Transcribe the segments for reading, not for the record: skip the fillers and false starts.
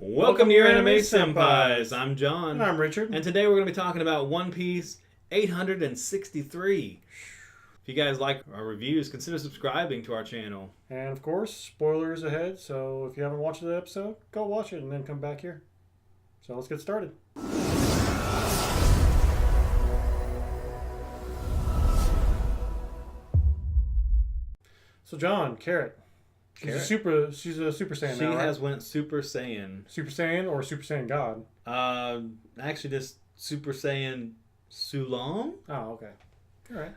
Welcome to Your Anime Senpais. I'm John. And I'm Richard. And today we're going to be talking about One Piece 863. If you guys like our reviews, consider subscribing to our channel. And of course, spoilers ahead, so if you haven't watched the episode, go watch it and then come back here. So let's get started. So John, Carrot. She's a Super Saiyan She now, right? has went Super Saiyan. Super Saiyan or Super Saiyan God? Actually just Super Saiyan Sulong? Oh, okay. All right.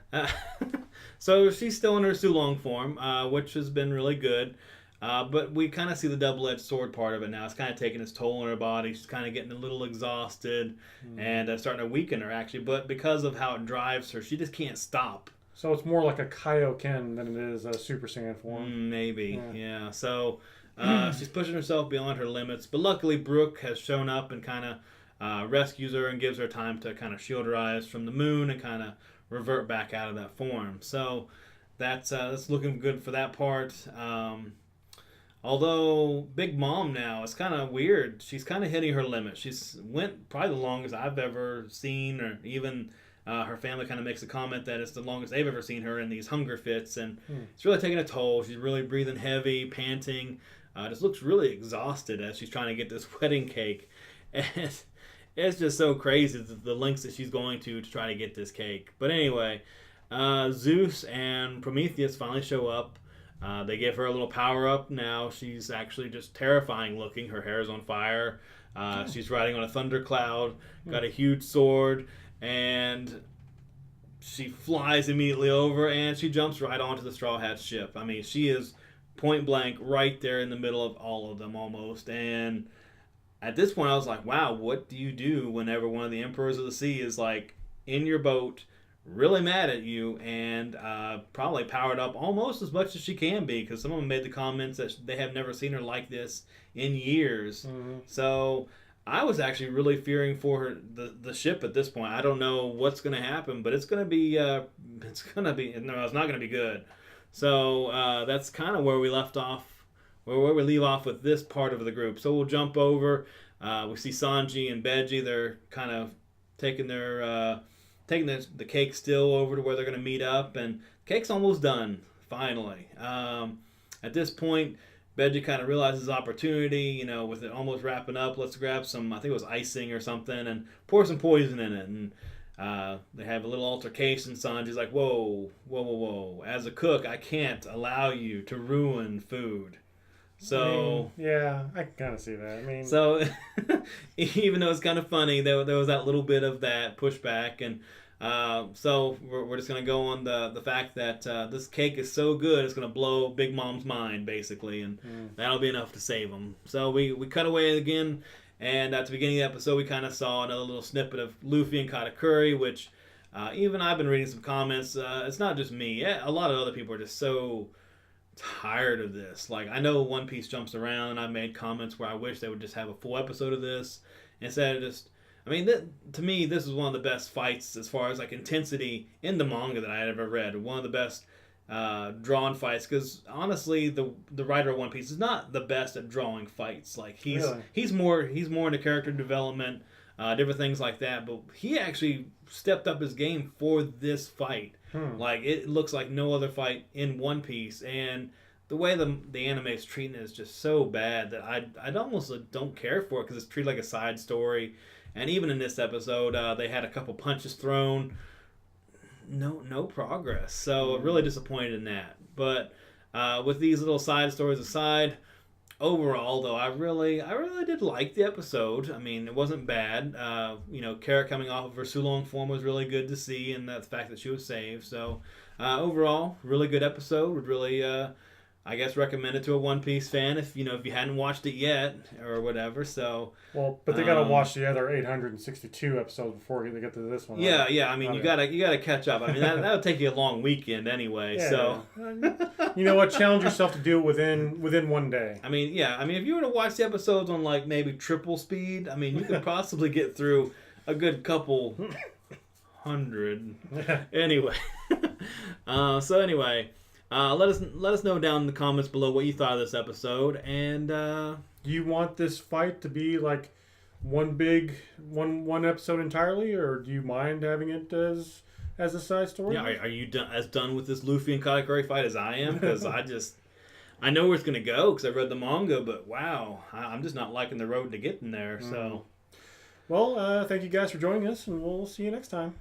So she's still in her Sulong form, which has been really good. But we kind of see the double-edged sword part of it now. It's kind of taking its toll on her body. She's kind of getting a little exhausted and starting to weaken her, actually. But because of how it drives her, she just can't stop. So it's more like a Kaioken than it is a Super Saiyan form. Maybe, yeah. So she's pushing herself beyond her limits. But luckily, Brook has shown up and kind of rescues her and gives her time to kind of shield her eyes from the moon and kind of revert back out of that form. So that's looking good for that part. Although Big Mom now, it's kind of weird. She's kind of hitting her limit. She's went probably the longest I've ever seen, or even her family kind of makes a comment that it's the longest they've ever seen her in these hunger fits, and it's really taking a toll. She's really breathing heavy, panting. Just looks really exhausted as she's trying to get this wedding cake, and it's just so crazy the lengths that she's going to try to get this cake. But anyway, Zeus and Prometheus finally show up. They give her a little power up. Now she's actually just terrifying looking. Her hair is on fire. She's riding on a thundercloud, got a huge sword, and she flies immediately over and she jumps right onto the Straw Hat's ship. I mean, she is point blank right there in the middle of all of them almost. And at this point I was like, wow, what do you do whenever one of the Emperors of the Sea is like in your boat, really mad at you, and probably powered up almost as much as she can be, because some of them made the comments that they have never seen her like this in years. So I was actually really fearing for her, the ship at this point. I don't know what's going to happen, but it's not going to be good. So that's kind of where we left off, where we leave off with this part of the group. So we'll jump over. We see Sanji and Beji. They're kind of taking the cake still over to where they're going to meet up, and the cake's almost done, finally. At this point, Beji kind of realizes his opportunity, with it almost wrapping up. Let's grab some, I think it was icing or something, and pour some poison in it. And they have a little altercation. Sanji's like, whoa. As a cook, I can't allow you to ruin food. So yeah, I can kind of see that. So even though it's kind of funny, there was that little bit of that pushback, and so we're just gonna go on the fact that this cake is so good it's gonna blow Big Mom's mind basically, and that'll be enough to save him. So we cut away again, and at the beginning of the episode we kind of saw another little snippet of Luffy and Katakuri, which even I've been reading some comments. It's not just me. A lot of other people are just so tired of this. Like, I know One Piece jumps around. I've made comments where I wish they would just have a full episode of this instead of just, to me, this is one of the best fights as far as like intensity in the manga that I had ever read. One of the best drawn fights, because honestly, the writer of One Piece is not the best at drawing fights. Like he's more into character development, different things like that. But he actually stepped up his game for this fight. Like, it looks like no other fight in One Piece, and the way the anime is treating it is just so bad that I'd almost don't care for it, because it's treated like a side story. And even in this episode, they had a couple punches thrown, no progress. So really disappointed in that. But with these little side stories aside, overall, though, I really did like the episode. It wasn't bad. Carrot coming off of her Sulong form was really good to see, and the fact that she was saved. So, overall, really good episode. Would really, I guess, recommend it to a One Piece fan if you hadn't watched it yet or whatever. So, but they gotta watch the other 862 episodes before they get to this one. Yeah, right? Yeah. You gotta catch up. That'll take you a long weekend anyway. Yeah, so, you know what? Challenge yourself to do it within one day. If you were to watch the episodes on like maybe triple speed, you could possibly get through a good couple hundred. Anyway, let us know down in the comments below what you thought of this episode, and Do you want this fight to be like one big one episode entirely, or do you mind having it as a side story? Yeah, are you done with this Luffy and Katakuri fight as I am? Because I know where it's going to go because I read the manga, but wow, I'm just not liking the road to getting there. So, well, thank you guys for joining us, and we'll see you next time.